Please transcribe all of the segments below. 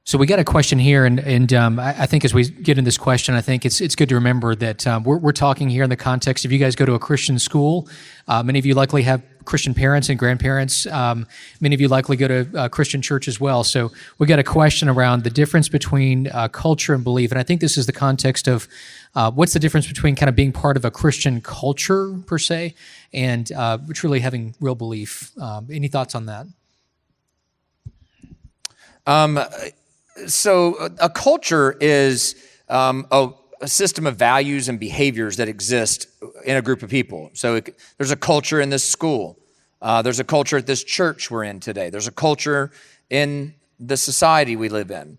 So we got a question here, and I think as we get in this question, I think it's good to remember that we're talking here in the context of you guys go to a Christian school. Many of you likely have Christian parents and grandparents. Many of you likely go to a Christian church as well. So we got a question around the difference between culture and belief, and I think this is the context of what's the difference between kind of being part of a Christian culture per se and truly having real belief. Any thoughts on that? So a culture is a system of values and behaviors that exist in a group of people. So there's a culture in this school. There's a culture at this church we're in today. There's a culture in the society we live in.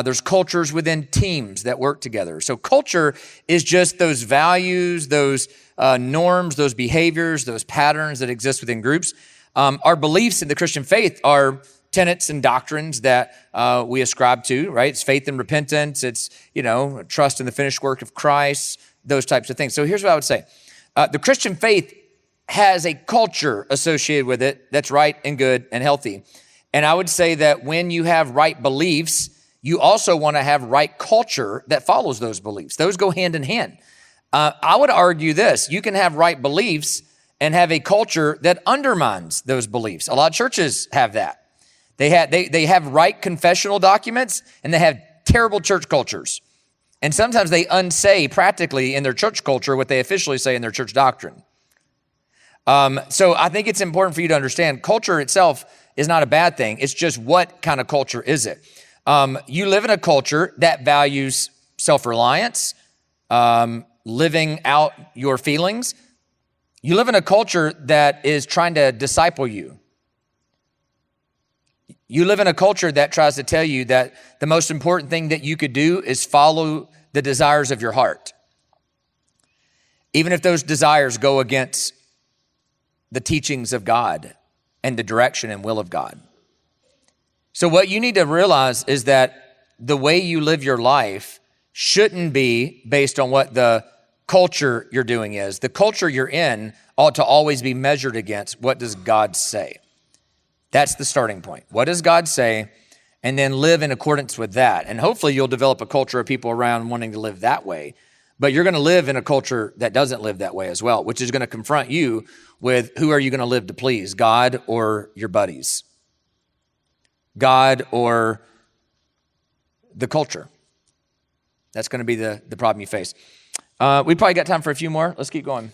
There's cultures within teams that work together. So culture is just those values, those norms, those behaviors, those patterns that exist within groups. Our beliefs in the Christian faith are tenets and doctrines that we ascribe to, right? It's faith and repentance. It's, trust in the finished work of Christ, those types of things. So here's what I would say. The Christian faith has a culture associated with it that's right and good and healthy. And I would say that when you have right beliefs, you also want to have right culture that follows those beliefs. Those go hand in hand. I would argue this. You can have right beliefs and have a culture that undermines those beliefs. A lot of churches have that. They have right confessional documents, and they have terrible church cultures. And sometimes they unsay practically in their church culture what they officially say in their church doctrine. So I think it's important for you to understand culture itself is not a bad thing. It's just what kind of culture is it? You live in a culture that values self-reliance, living out your feelings. You live in a culture that is trying to disciple you. You live in a culture that tries to tell you that the most important thing that you could do is follow the desires of your heart, even if those desires go against the teachings of God and the direction and will of God. So what you need to realize is that the way you live your life shouldn't be based on what the culture you're doing is. The culture you're in ought to always be measured against what does God say. That's the starting point. What does God say? And then live in accordance with that. And hopefully you'll develop a culture of people around wanting to live that way. But you're going to live in a culture that doesn't live that way as well, which is going to confront you with who are you going to live to please, God or your buddies? God or the culture? That's going to be the problem you face. We probably got time for a few more. Let's keep going.